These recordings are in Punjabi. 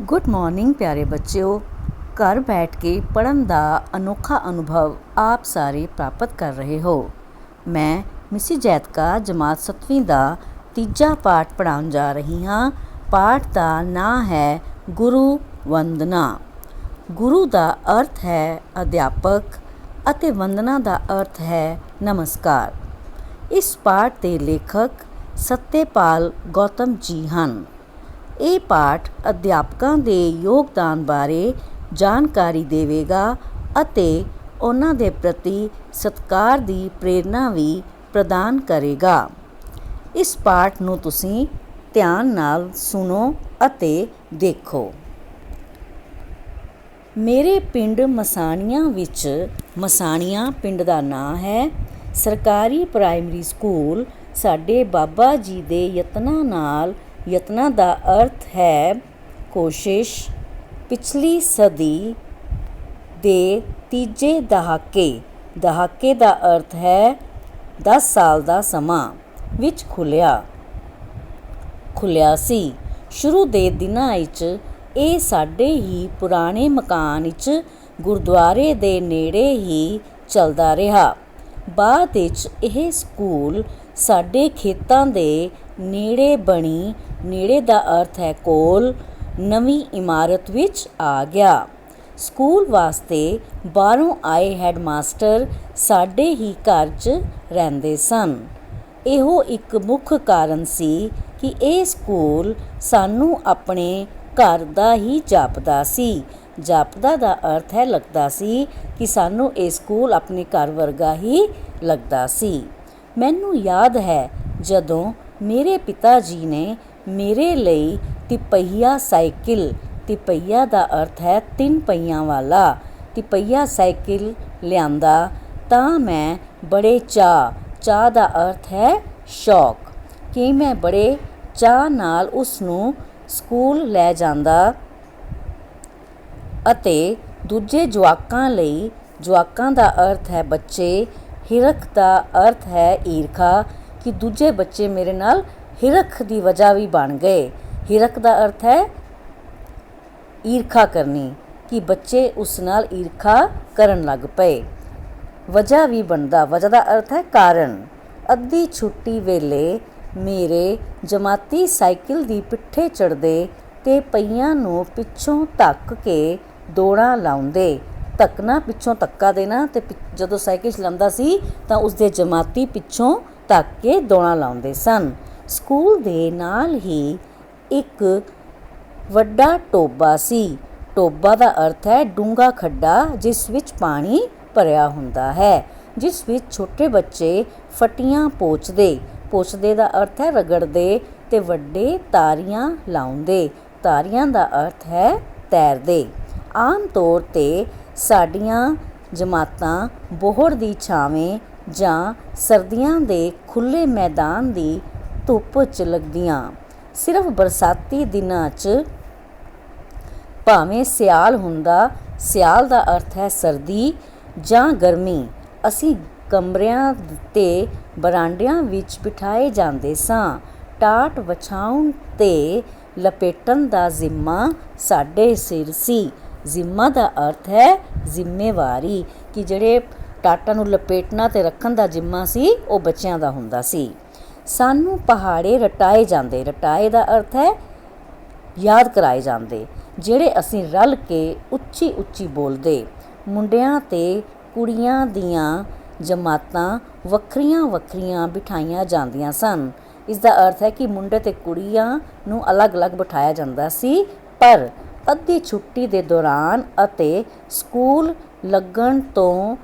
गुड मॉर्निंग प्यारे बच्चों। घर बैठ के पढ़न का अनोखा अनुभव आप सारे प्राप्त कर रहे हो। मैं मिसी जैतका जमात 7वीं का तीजा पाठ पढ़ाउण जा रही हाँ। पाठ का नाम है गुरु वंदना। गुरु का अर्थ है अध्यापक ਅਤੇ वंदना का अर्थ है नमस्कार। इस पाठ के लेखक सत्यपाल गौतम जी हैं। ਇਹ ਪਾਠ ਅਧਿਆਪਕਾਂ ਦੇ ਯੋਗਦਾਨ ਬਾਰੇ ਜਾਣਕਾਰੀ ਦੇਵੇਗਾ ਅਤੇ ਉਹਨਾਂ ਦੇ ਪ੍ਰਤੀ ਸਤਿਕਾਰ ਦੀ ਪ੍ਰੇਰਨਾ ਵੀ ਪ੍ਰਦਾਨ ਕਰੇਗਾ। ਇਸ ਪਾਠ ਨੂੰ ਤੁਸੀਂ ਧਿਆਨ ਨਾਲ ਸੁਣੋ ਅਤੇ ਦੇਖੋ। ਮੇਰੇ ਪਿੰਡ ਮਸਾਣੀਆਂ ਵਿੱਚ, ਮਸਾਣੀਆਂ ਪਿੰਡ ਦਾ ਨਾਂ ਹੈ, ਸਰਕਾਰੀ ਪ੍ਰਾਇਮਰੀ ਸਕੂਲ ਸਾਡੇ ਬਾਬਾ ਜੀ ਦੇ ਯਤਨਾਂ ਨਾਲ, ਯਤਨਾਂ ਦਾ ਅਰਥ ਹੈ ਕੋਸ਼ਿਸ਼, ਪਿਛਲੀ ਸਦੀ ਦੇ ਤੀਜੇ ਦਹਾਕੇ, ਦਹਾਕੇ ਦਾ ਅਰਥ ਹੈ 10 ਸਾਲ ਦਾ ਸਮਾਂ, ਵਿੱਚ ਖੁੱਲਿਆ ਸੀ। ਸ਼ੁਰੂ ਦੇ ਦਿਨਾਂ ਵਿੱਚ ਇਹ ਸਾਡੇ ਹੀ ਪੁਰਾਣੇ ਮਕਾਨ ਵਿੱਚ ਗੁਰਦੁਆਰੇ ਦੇ ਨੇੜੇ ਹੀ ਚੱਲਦਾ ਰਿਹਾ। ਬਾਅਦ ਵਿੱਚ ਇਹ ਸਕੂਲ ਸਾਡੇ ਖੇਤਾਂ ਦੇ ਨੇੜੇ ਬਣੀ, ਨੇੜੇ ਦਾ ਅਰਥ ਹੈ ਕੋਲ, ਨਵੀਂ ਇਮਾਰਤ ਵਿੱਚ ਆ ਗਿਆ। ਸਕੂਲ ਵਾਸਤੇ ਬਾਹਰੋਂ ਆਏ ਹੈਡਮਾਸਟਰ ਸਾਡੇ ਹੀ ਘਰ 'ਚ ਰਹਿੰਦੇ ਸਨ। ਇਹੋ ਇੱਕ ਮੁੱਖ ਕਾਰਨ ਸੀ ਕਿ ਇਹ ਸਕੂਲ ਸਾਨੂੰ ਆਪਣੇ ਘਰ ਦਾ ਹੀ ਜਾਪਦਾ ਸੀ। ਜਾਪਦਾ ਦਾ ਅਰਥ ਹੈ ਲੱਗਦਾ ਸੀ ਕਿ ਸਾਨੂੰ ਇਹ ਸਕੂਲ ਆਪਣੇ ਘਰ ਵਰਗਾ ਹੀ ਲੱਗਦਾ ਸੀ। ਮੈਨੂੰ ਯਾਦ ਹੈ ਜਦੋਂ ਮੇਰੇ ਪਿਤਾ ਜੀ ਨੇ ਮੇਰੇ ਲਈ ਤਿਪਹੀਆ ਸਾਈਕਲ, ਤਿਪਹੀਆ ਦਾ ਅਰਥ ਹੈ 3 ਪਹੀਆਂ ਵਾਲਾ, ਤਿਪਹੀਆ ਸਾਈਕਲ ਲਿਆਂਦਾ ਤਾਂ ਮੈਂ ਬੜੇ ਚਾਅ ਦਾ ਅਰਥ ਹੈ ਸ਼ੌਕ, ਕਿ ਮੈਂ ਬੜੇ ਚਾਅ ਨਾਲ ਉਸ ਨੂੰ ਸਕੂਲ ਲੈ ਜਾਂਦਾ ਅਤੇ ਦੂਜੇ ਜਵਾਕਾਂ ਲਈ, ਜਵਾਕਾਂ ਦਾ ਅਰਥ ਹੈ ਬੱਚੇ, ਹਿਰਖ ਦਾ ਅਰਥ ਹੈ ਈਰਖਾ, ਕਿ ਦੂਜੇ ਬੱਚੇ ਮੇਰੇ ਨਾਲ ਹਿਰਖ ਦੀ ਵਜ੍ਹਾ ਵੀ ਬਣ ਗਏ। ਹਿਰਖ ਦਾ ਅਰਥ ਹੈ ਈਰਖਾ ਕਰਨੀ, ਕਿ ਬੱਚੇ ਉਸ ਨਾਲ ਈਰਖਾ ਕਰਨ ਲੱਗ ਪਏ। ਵਜ੍ਹਾ ਵੀ ਬਣਦਾ, ਵਜ੍ਹਾ ਦਾ ਅਰਥ ਹੈ ਕਾਰਨ। ਅੱਧੀ ਛੁੱਟੀ ਵੇਲੇ ਮੇਰੇ ਜਮਾਤੀ ਸਾਈਕਲ ਦੀ ਪਿੱਠੇ ਚੜ੍ਹਦੇ ਤੇ ਪਹੀਆਂ ਨੂੰ ਪਿੱਛੋਂ ਧੱਕ ਕੇ ਦੌੜਾਂ ਲਾਉਂਦੇ। ਧੱਕਣਾ, ਪਿੱਛੋਂ ਧੱਕਾ ਦੇਣਾ, ਅਤੇ ਜਦੋਂ ਸਾਈਕਲ ਚਲਾਉਂਦਾ ਸੀ ਤਾਂ ਉਸਦੇ ਜਮਾਤੀ ਪਿੱਛੋਂ ਧੱਕ ਕੇ ਦੌੜਾਂ ਲਾਉਂਦੇ ਸਨ। ਸਕੂਲ ਦੇ ਨਾਲ ਹੀ ਇੱਕ ਵੱਡਾ ਟੋਬਾ ਸੀ। ਟੋਬਾ ਦਾ ਅਰਥ ਹੈ ਡੂੰਘਾ ਖੱਡਾ ਜਿਸ ਵਿੱਚ ਪਾਣੀ ਭਰਿਆ ਹੁੰਦਾ ਹੈ, ਜਿਸ ਵਿੱਚ ਛੋਟੇ ਬੱਚੇ ਫੱਟੀਆਂ ਪੋਚਦੇ, ਪੋਚਦੇ ਦਾ ਅਰਥ ਹੈ ਰਗੜਦੇ, ਅਤੇ ਵੱਡੇ ਤਾਰੀਆਂ ਲਾਉਂਦੇ, ਤਾਰੀਆਂ ਦਾ ਅਰਥ ਹੈ ਤੈਰਦੇ। ਆਮ ਤੌਰ 'ਤੇ ਸਾਡੀਆਂ ਜਮਾਤਾਂ ਬੋਹੜ ਦੀ ਛਾਵੇਂ ਜਾਂ ਸਰਦੀਆਂ ਦੇ ਖੁੱਲ੍ਹੇ ਮੈਦਾਨ ਦੀ ਧੁੱਪ 'ਚ ਲੱਗਦੀਆਂ। ਸਿਰਫ ਬਰਸਾਤੀ ਦਿਨਾਂ 'ਚ ਭਾਵੇਂ ਸਿਆਲ ਹੁੰਦਾ, ਸਿਆਲ ਦਾ ਅਰਥ ਹੈ ਸਰਦੀ ਜਾਂ ਗਰਮੀ, ਅਸੀਂ ਕਮਰਿਆਂ ਤੇ ਬਰਾਂਡਿਆਂ ਵਿੱਚ ਬਿਠਾਏ ਜਾਂਦੇ ਸਾਂ। ਟਾਟ ਵਿਛਾਉਣ ਤੇ ਲਪੇਟਣ ਦਾ ਜ਼ਿੰਮਾ ਸਾਡੇ ਸਿਰ ਸੀ। ਜ਼ਿੰਮਾ ਦਾ ਅਰਥ ਹੈ ਜ਼ਿੰਮੇਵਾਰੀ, ਕਿ ਜਿਹੜੇ ਟਾਟਾਂ ਨੂੰ ਲਪੇਟਣਾ ਤੇ ਰੱਖਣ ਦਾ ਜ਼ਿੰਮਾ ਸੀ ਉਹ ਬੱਚਿਆਂ ਦਾ ਹੁੰਦਾ ਸੀ। ਸਾਨੂੰ ਪਹਾੜੇ ਰਟਾਏ ਜਾਂਦੇ, ਰਟਾਏ ਦਾ ਅਰਥ ਹੈ ਯਾਦ ਕਰਾਏ ਜਾਂਦੇ, ਜਿਹੜੇ ਅਸੀਂ ਰਲ ਕੇ ਉੱਚੀ ਉੱਚੀ ਬੋਲਦੇ। ਮੁੰਡਿਆਂ ਤੇ ਕੁੜੀਆਂ ਦੀਆਂ ਜਮਾਤਾਂ ਵੱਖਰੀਆਂ ਵੱਖਰੀਆਂ ਬਿਠਾਈਆਂ ਜਾਂਦੀਆਂ ਸਨ। ਇਸ ਦਾ ਅਰਥ ਹੈ ਕਿ ਮੁੰਡੇ ਅਤੇ ਕੁੜੀਆਂ ਨੂੰ ਅਲੱਗ-ਅਲੱਗ ਬਿਠਾਇਆ ਜਾਂਦਾ ਸੀ, ਪਰ ਅੱਧੀ ਛੁੱਟੀ ਦੇ ਦੌਰਾਨ ਅਤੇ ਸਕੂਲ ਲੱਗਣ ਤੋਂ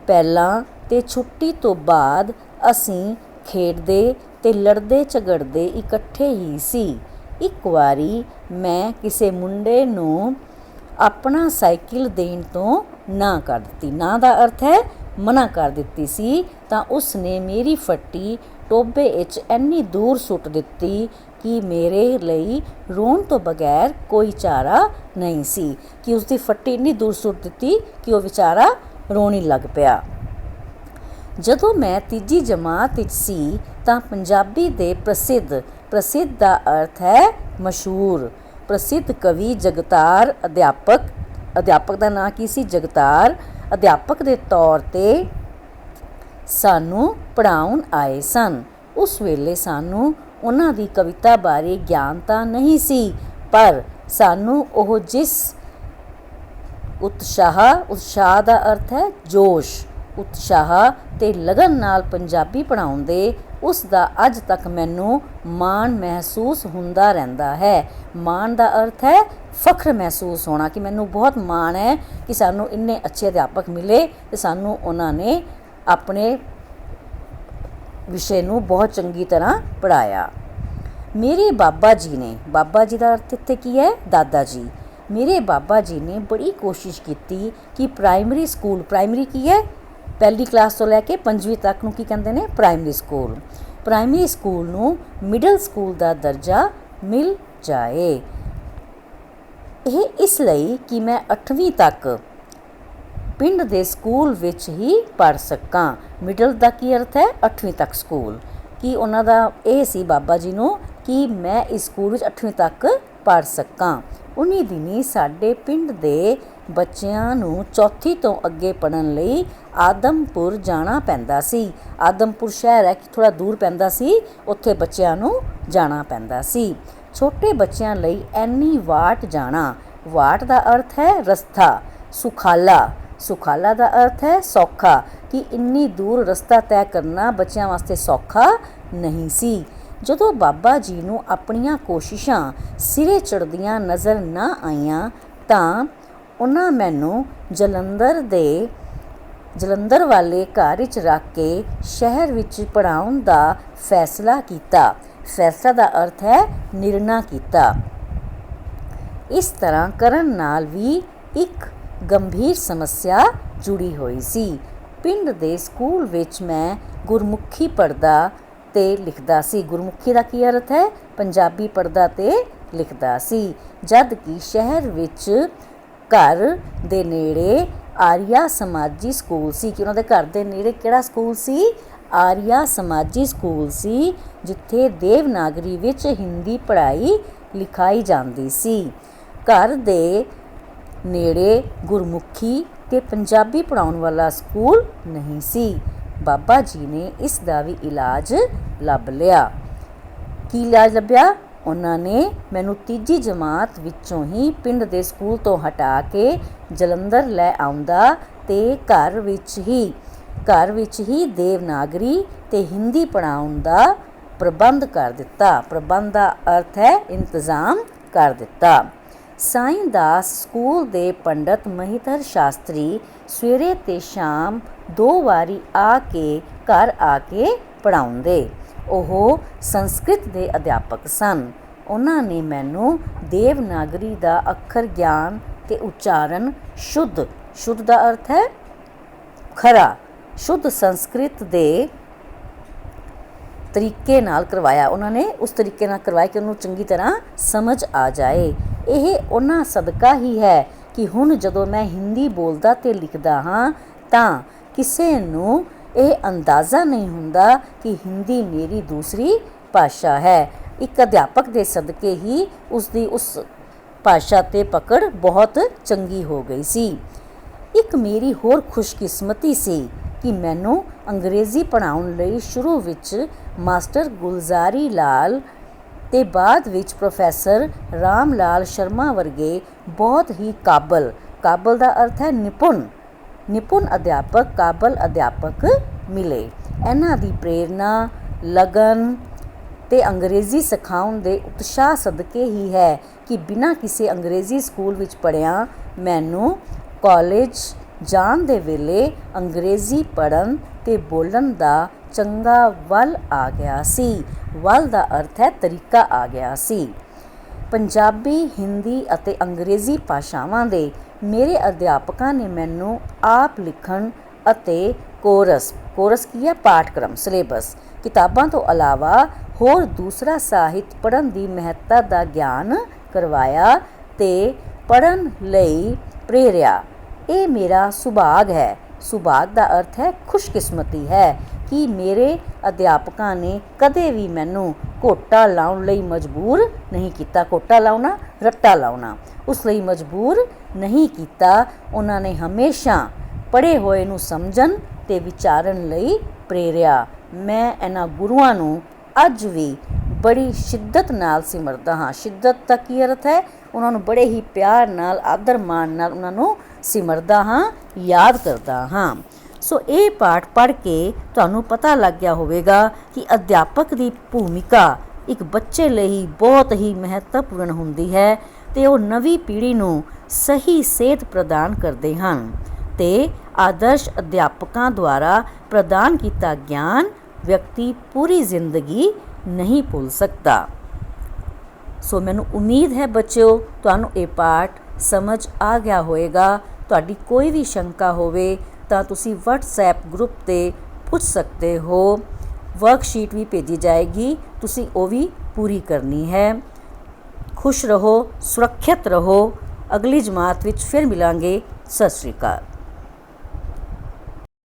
ਪਹਿਲਾਂ ਤੇ ਛੁੱਟੀ ਤੋਂ ਬਾਅਦ ਅਸੀਂ ਖੇਡਦੇ ਤੇ ਲੜਦੇ ਝਗੜਦੇ ਇਕੱਠੇ ਹੀ ਸੀ। ਇੱਕ ਵਾਰੀ ਮੈਂ ਕਿਸੇ ਮੁੰਡੇ ਨੂੰ ਆਪਣਾ ਸਾਈਕਲ ਦੇਣ ਤੋਂ ਨਾ ਕਰ ਦਿੱਤੀ, ਨਾ ਦਾ ਅਰਥ ਹੈ ਮਨਾ ਕਰ ਦਿੱਤੀ ਸੀ, ਤਾਂ ਉਸ ਨੇ ਮੇਰੀ ਫੱਟੀ ਟੋਬੇ ਵਿੱਚ ਇੰਨੀ ਦੂਰ ਸੁੱਟ ਦਿੱਤੀ ਕਿ ਮੇਰੇ ਲਈ ਰੋਣ ਤੋਂ ਬਗੈਰ ਕੋਈ ਚਾਰਾ ਨਹੀਂ ਸੀ, ਕਿ ਉਸਦੀ ਫੱਟੀ ਇੰਨੀ ਦੂਰ ਸੁੱਟ ਦਿੱਤੀ ਕਿ ਉਹ ਵਿਚਾਰਾ ਰੋਣ ਹੀ ਲੱਗ ਪਿਆ। ਜਦੋਂ ਮੈਂ ਤੀਜੀ ਜਮਾਤ ਵਿੱਚ ਸੀ ਤਾਂ ਪੰਜਾਬੀ ਦੇ ਪ੍ਰਸਿੱਧ ਦਾ ਅਰਥ ਹੈ ਮਸ਼ਹੂਰ, ਪ੍ਰਸਿੱਧ ਕਵੀ ਜਗਤਾਰ ਅਧਿਆਪਕ ਦਾ ਨਾਂ ਕੀ ਸੀ? ਜਗਤਾਰ ਅਧਿਆਪਕ ਦੇ ਤੌਰ 'ਤੇ ਸਾਨੂੰ ਪੜ੍ਹਾਉਣ ਆਏ ਸਨ। ਉਸ ਵੇਲੇ ਸਾਨੂੰ ਉਹਨਾਂ ਦੀ ਕਵਿਤਾ ਬਾਰੇ ਗਿਆਨ ਤਾਂ ਨਹੀਂ ਸੀ, ਪਰ ਸਾਨੂੰ ਉਹ ਜਿਸ ਉਤਸ਼ਾਹ ਦਾ ਅਰਥ ਹੈ ਜੋਸ਼, ਉਤਸ਼ਾਹ ਤੇ ਲਗਨ ਨਾਲ ਪੰਜਾਬੀ ਪੜ੍ਹਾਉਂਦੇ, ਉਸ ਦਾ ਅੱਜ ਤੱਕ ਮੈਨੂੰ ਮਾਣ ਮਹਿਸੂਸ ਹੁੰਦਾ ਰਹਿੰਦਾ ਹੈ। ਮਾਣ ਦਾ ਅਰਥ ਹੈ ਫਖਰ ਮਹਿਸੂਸ ਹੋਣਾ, ਕਿ ਮੈਨੂੰ ਬਹੁਤ ਮਾਣ ਹੈ ਕਿ ਸਾਨੂੰ ਇੰਨੇ ਅੱਛੇ ਅਧਿਆਪਕ ਮਿਲੇ ਅਤੇ ਸਾਨੂੰ ਉਹਨਾਂ ਨੇ ਆਪਣੇ ਵਿਸ਼ੇ ਨੂੰ ਬਹੁਤ ਚੰਗੀ ਤਰ੍ਹਾਂ ਪੜ੍ਹਾਇਆ। ਮੇਰੇ ਬਾਬਾ ਜੀ ਨੇ, ਬਾਬਾ ਜੀ ਦਾ ਅਰਥ ਇੱਥੇ ਕੀ ਹੈ? ਦਾਦਾ ਜੀ। ਮੇਰੇ ਬਾਬਾ ਜੀ ਨੇ ਬੜੀ ਕੋਸ਼ਿਸ਼ ਕੀਤੀ ਕਿ ਪ੍ਰਾਇਮਰੀ ਸਕੂਲ, ਪ੍ਰਾਇਮਰੀ ਕੀ ਹੈ? ਪਹਿਲੀ ਕਲਾਸ ਤੋਂ ਲੈ ਕੇ 5ਵੀਂ ਤੱਕ ਨੂੰ ਕੀ ਕਹਿੰਦੇ ਨੇ? Primary school. ਪ੍ਰਾਇਮਰੀ ਸਕੂਲ ਨੂੰ ਮਿਡਲ ਸਕੂਲ ਦਾ ਦਰਜਾ ਮਿਲ ਜਾਏ। ਇਹ ਇਸ ਲਈ ਕਿ ਮੈਂ 8ਵੀਂ ਤੱਕ ਪਿੰਡ ਦੇ ਸਕੂਲ ਵਿੱਚ ਹੀ ਪੜ੍ਹ ਸਕਾਂ। ਮਿਡਲ ਦਾ ਕੀ ਅਰਥ ਹੈ? 8ਵੀਂ ਤੱਕ ਸਕੂਲ। ਕਿ ਉਹਨਾਂ ਦਾ ਇਹ ਸੀ ਬਾਬਾ ਜੀ ਨੂੰ ਕਿ ਮੈਂ ਇਸ ਸਕੂਲ ਵਿੱਚ 8ਵੀਂ ਤੱਕ ਪੜ੍ਹ ਸਕਾਂ। ਉਨੀ ਦਿਨੀ ਸਾਡੇ ਪਿੰਡ ਦੇ ਬੱਚਿਆਂ ਨੂੰ ਚੌਥੀ ਤੋਂ ਅੱਗੇ ਪੜ੍ਹਨ ਲਈ ਆਦਮਪੁਰ ਜਾਣਾ ਪੈਂਦਾ ਸੀ। ਆਦਮਪੁਰ ਸ਼ਹਿਰ ਹੈ ਕਿ ਥੋੜ੍ਹਾ ਦੂਰ ਪੈਂਦਾ ਸੀ, ਉੱਥੇ ਬੱਚਿਆਂ ਨੂੰ ਜਾਣਾ ਪੈਂਦਾ ਸੀ। ਛੋਟੇ ਬੱਚਿਆਂ ਲਈ ਐਨੀ ਵਾਟ ਜਾਣਾ, ਵਾਟ ਦਾ ਅਰਥ ਹੈ ਰਸਤਾ, ਸੁਖਾਲਾ, ਸੁਖਾਲਾ ਦਾ ਅਰਥ ਹੈ ਸੌਖਾ, ਕਿ ਇੰਨੀ ਦੂਰ ਰਸਤਾ ਤੈਅ ਕਰਨਾ ਬੱਚਿਆਂ ਵਾਸਤੇ ਸੌਖਾ ਨਹੀਂ ਸੀ। ਜਦੋਂ ਬਾਬਾ ਜੀ ਨੂੰ ਆਪਣੀਆਂ ਕੋਸ਼ਿਸ਼ਾਂ ਸਿਰੇ ਚੜ੍ਹਦੀਆਂ ਨਜ਼ਰ ਨਾ ਆਈਆਂ ਤਾਂ ਉਹਨਾਂ ਮੈਨੂੰ ਜਲੰਧਰ ਵਾਲੇ ਘਰ ਵਿੱਚ ਰੱਖ ਕੇ ਸ਼ਹਿਰ ਵਿੱਚ ਪੜ੍ਹਾਉਣ ਦਾ ਫੈਸਲਾ ਕੀਤਾ। ਫੈਸਲਾ ਦਾ ਅਰਥ ਹੈ ਨਿਰਣਾ ਕੀਤਾ। ਇਸ ਤਰ੍ਹਾਂ ਕਰਨ ਨਾਲ ਵੀ ਇੱਕ ਗੰਭੀਰ ਸਮੱਸਿਆ ਜੁੜੀ ਹੋਈ ਸੀ। ਪਿੰਡ ਦੇ ਸਕੂਲ ਵਿੱਚ ਮੈਂ ਗੁਰਮੁਖੀ ਪੜ੍ਹਦਾ ਤੇ ਲਿਖਦਾ ਸੀ। ਗੁਰਮੁਖੀ ਦਾ ਕੀ ਅਰਥ ਹੈ? ਪੰਜਾਬੀ ਪੜ੍ਹਦਾ ਤੇ ਲਿਖਦਾ ਸੀ। ਜਦ ਕਿ ਸ਼ਹਿਰ ਵਿੱਚ ਘਰ ਦੇ ਨੇੜੇ ਆਰੀਆ ਸਮਾਜੀ ਸਕੂਲ ਸੀ। ਕਿ ਉਹਨਾਂ ਦੇ ਘਰ ਦੇ ਨੇੜੇ ਕਿਹੜਾ ਸਕੂਲ ਸੀ? ਆਰੀਆ ਸਮਾਜੀ ਸਕੂਲ ਸੀ, ਜਿੱਥੇ ਦੇਵਨਾਗਰੀ ਵਿੱਚ ਹਿੰਦੀ ਪੜ੍ਹਾਈ ਲਿਖਾਈ ਜਾਂਦੀ ਸੀ। ਘਰ ਦੇ ਨੇੜੇ ਗੁਰਮੁਖੀ ਤੇ ਪੰਜਾਬੀ ਪੜ੍ਹਾਉਣ ਵਾਲਾ ਸਕੂਲ ਨਹੀਂ ਸੀ। ਬਾਬਾ ਜੀ ਨੇ ਇਸ ਦਾ ਵੀ ਇਲਾਜ ਲੱਭ ਲਿਆ। ਕੀ ਇਲਾਜ ਲੱਭਿਆ? ਉਹਨਾਂ ਨੇ ਮੈਨੂੰ ਤੀਜੀ ਜਮਾਤ ਵਿੱਚੋਂ ਹੀ ਪਿੰਡ ਦੇ ਸਕੂਲ ਤੋਂ ਹਟਾ ਕੇ ਜਲੰਧਰ ਲੈ ਆਉਂਦਾ ਤੇ ਘਰ ਵਿੱਚ ਹੀ ਦੇਵਨਾਗਰੀ ਤੇ ਹਿੰਦੀ ਪੜ੍ਹਾਉਣ ਦਾ ਪ੍ਰਬੰਧ ਕਰ ਦਿੱਤਾ। ਪ੍ਰਬੰਧ ਦਾ ਅਰਥ ਹੈ ਇੰਤਜ਼ਾਮ ਕਰ ਦਿੱਤਾ। ਸਾਈਂ ਦਾਸ ਸਕੂਲ ਦੇ ਪੰਡਤ ਮਹੀਧਰ ਸ਼ਾਸਤਰੀ ਸਵੇਰੇ ਤੇ ਸ਼ਾਮ 2 ਵਾਰੀ ਘਰ ਆ ਕੇ ਪੜ੍ਹਾਉਂਦੇ। ਉਹ ਸੰਸਕ੍ਰਿਤ ਦੇ ਅਧਿਆਪਕ ਸਨ। ਉਹਨਾਂ ਨੇ ਮੈਨੂੰ ਦੇਵਨਾਗਰੀ ਦਾ ਅੱਖਰ ਗਿਆਨ ਤੇ ਉਚਾਰਨ ਸ਼ੁੱਧ ਦਾ ਅਰਥ ਹੈ ਖਰਾ, ਸ਼ੁੱਧ ਸੰਸਕ੍ਰਿਤ ਦੇ ਤਰੀਕੇ ਨਾਲ ਕਰਵਾਇਆ। ਉਹਨਾਂ ਨੇ ਉਸ ਤਰੀਕੇ ਨਾਲ ਕਰਵਾਇਆ ਕਿ ਉਹਨੂੰ ਚੰਗੀ ਤਰ੍ਹਾਂ ਸਮਝ ਆ ਜਾਏ। ਇਹ ਉਹਨਾਂ ਸਦਕਾ ਹੀ ਹੈ ਕਿ ਹੁਣ ਜਦੋਂ ਮੈਂ ਹਿੰਦੀ ਬੋਲਦਾ ਤੇ ਲਿਖਦਾ ਹਾਂ ਤਾਂ ਕਿਸੇ ਨੂੰ ਇਹ ਅੰਦਾਜ਼ਾ ਨਹੀਂ ਹੁੰਦਾ ਕਿ ਹਿੰਦੀ ਮੇਰੀ ਦੂਸਰੀ ਭਾਸ਼ਾ ਹੈ। ਇੱਕ ਅਧਿਆਪਕ ਦੇ ਸਦਕੇ ਹੀ ਉਸਦੀ ਉਸ ਭਾਸ਼ਾ 'ਤੇ ਪਕੜ ਬਹੁਤ ਚੰਗੀ ਹੋ ਗਈ ਸੀ। ਇੱਕ ਮੇਰੀ ਹੋਰ ਖੁਸ਼ਕਿਸਮਤੀ ਸੀ ਕਿ ਮੈਨੂੰ ਅੰਗਰੇਜ਼ੀ ਪੜ੍ਹਾਉਣ ਲਈ ਸ਼ੁਰੂ ਵਿੱਚ ਮਾਸਟਰ ਗੁਲਜ਼ਾਰੀ ਲਾਲ ਤੇ ਬਾਅਦ ਵਿੱਚ ਪ੍ਰੋਫੈਸਰ ਰਾਮ ਲਾਲ ਸ਼ਰਮਾ ਵਰਗੇ ਬਹੁਤ ਹੀ ਕਾਬਲ ਦਾ ਅਰਥ ਹੈ ਨਿਪੁੰਨ ਅਧਿਆਪਕ ਮਿਲੇ। ਇਹਨਾਂ ਦੀ ਪ੍ਰੇਰਨਾ, ਲਗਨ ਤੇ ਅੰਗਰੇਜ਼ੀ ਸਿਖਾਉਣ ਦੇ ਉਤਸ਼ਾਹ ਸਦਕੇ ਹੀ ਹੈ ਕਿ ਬਿਨਾਂ ਕਿਸੇ ਅੰਗਰੇਜ਼ੀ ਸਕੂਲ ਵਿੱਚ ਪੜ੍ਹਿਆਂ ਮੈਨੂੰ ਕਾਲਜ ਜਾਣ ਦੇ ਵੇਲੇ ਅੰਗਰੇਜ਼ੀ ਪੜ੍ਹਨ ਤੇ ਬੋਲਣ ਦਾ ਚੰਗਾ ਵੱਲ ਆ ਗਿਆ ਸੀ। ਵੱਲ ਦਾ ਅਰਥ ਹੈ ਤਰੀਕਾ ਆ ਗਿਆ ਸੀ। ਪੰਜਾਬੀ, ਹਿੰਦੀ ਅਤੇ ਅੰਗਰੇਜ਼ੀ ਭਾਸ਼ਾਵਾਂ ਦੇ ਮੇਰੇ ਅਧਿਆਪਕਾਂ ਨੇ ਮੈਨੂੰ ਆਪ ਲਿਖਣ ਅਤੇ ਕੋਰਸ ਕੀ ਹੈ? ਪਾਠਕ੍ਰਮ, ਸਿਲੇਬਸ, ਕਿਤਾਬਾਂ ਤੋਂ ਇਲਾਵਾ ਹੋਰ ਦੂਸਰਾ ਸਾਹਿਤ ਪੜ੍ਹਨ ਦੀ ਮਹੱਤਤਾ ਦਾ ਗਿਆਨ ਕਰਵਾਇਆ ਤੇ ਪੜ੍ਹਨ ਲਈ ਪ੍ਰੇਰਿਆ। ਇਹ ਮੇਰਾ ਸੁਭਾਗ ਹੈ। ਸੁਭਾਗ ਦਾ ਅਰਥ ਹੈ ਖੁਸ਼ਕਿਸਮਤੀ ਹੈ ਕਿ ਮੇਰੇ ਅਧਿਆਪਕਾਂ ਨੇ ਕਦੇ ਵੀ ਮੈਨੂੰ ਘੋਟਾ ਲਾਉਣ ਲਈ ਮਜਬੂਰ ਨਹੀਂ ਕੀਤਾ। ਘੋਟਾ ਲਾਉਣਾ, ਰੱਟਾ ਲਾਉਣਾ, ਉਸ ਲਈ ਮਜਬੂਰ ਨਹੀਂ ਕੀਤਾ। ਉਹਨਾਂ ਨੇ ਹਮੇਸ਼ਾ ਪੜ੍ਹੇ ਹੋਏ ਨੂੰ ਸਮਝਣ ਅਤੇ ਵਿਚਾਰਨ ਲਈ ਪ੍ਰੇਰਿਆ। ਮੈਂ ਇਹਨਾਂ ਗੁਰੂਆਂ ਨੂੰ ਅੱਜ ਵੀ ਬੜੀ ਸ਼ਿੱਦਤ ਨਾਲ ਸਿਮਰਦਾ ਹਾਂ। ਸ਼ਿੱਦਤ ਦਾ ਕੀ ਅਰਥ ਹੈ? ਉਹਨਾਂ ਨੂੰ ਬੜੇ ਹੀ ਪਿਆਰ ਨਾਲ, ਆਦਰ ਮਾਣ ਨਾਲ ਉਹਨਾਂ ਨੂੰ ਸਿਮਰਦਾ ਹਾਂ, ਯਾਦ ਕਰਦਾ ਹਾਂ। ਸੋ ਇਹ ਪਾਠ ਪੜ੍ਹ ਕੇ ਤੁਹਾਨੂੰ ਪਤਾ ਲੱਗ ਗਿਆ ਹੋਵੇਗਾ ਕਿ ਅਧਿਆਪਕ ਦੀ ਭੂਮਿਕਾ ਇੱਕ ਬੱਚੇ ਲਈ ਬਹੁਤ ਹੀ ਮਹੱਤਵਪੂਰਨ ਹੁੰਦੀ ਹੈ ਅਤੇ ਉਹ ਨਵੀਂ ਪੀੜ੍ਹੀ ਨੂੰ ਸਹੀ ਸੇਧ ਪ੍ਰਦਾਨ ਕਰਦੇ ਹਨ ਅਤੇ ਆਦਰਸ਼ ਅਧਿਆਪਕਾਂ ਦੁਆਰਾ ਪ੍ਰਦਾਨ ਕੀਤਾ ਗਿਆਨ ਵਿਅਕਤੀ ਪੂਰੀ ਜ਼ਿੰਦਗੀ ਨਹੀਂ ਭੁੱਲ ਸਕਦਾ। ਸੋ ਮੈਨੂੰ ਉਮੀਦ ਹੈ ਬੱਚਿਓ ਤੁਹਾਨੂੰ ਇਹ ਪਾਠ ਸਮਝ ਆ ਗਿਆ ਹੋਵੇਗਾ। ਤੁਹਾਡੀ ਕੋਈ ਵੀ ਸ਼ੰਕਾ ਹੋਵੇ ਤਾਂ ਤੁਸੀਂ WhatsApp ਗਰੁੱਪ 'ਤੇ ਪੁੱਛ ਸਕਦੇ ਹੋ। ਵਰਕਸ਼ੀਟ ਵੀ ਭੇਜੀ ਜਾਏਗੀ, ਤੁਸੀਂ ਉਹ ਵੀ ਪੂਰੀ ਕਰਨੀ ਹੈ। ਖੁਸ਼ ਰਹੋ, ਸੁਰੱਖਿਅਤ ਰਹੋ। ਅਗਲੀ ਜਮਾਤ ਵਿੱਚ ਫਿਰ ਮਿਲਾਂਗੇ। ਸਤਿ ਸ਼੍ਰੀ ਅਕਾਲ।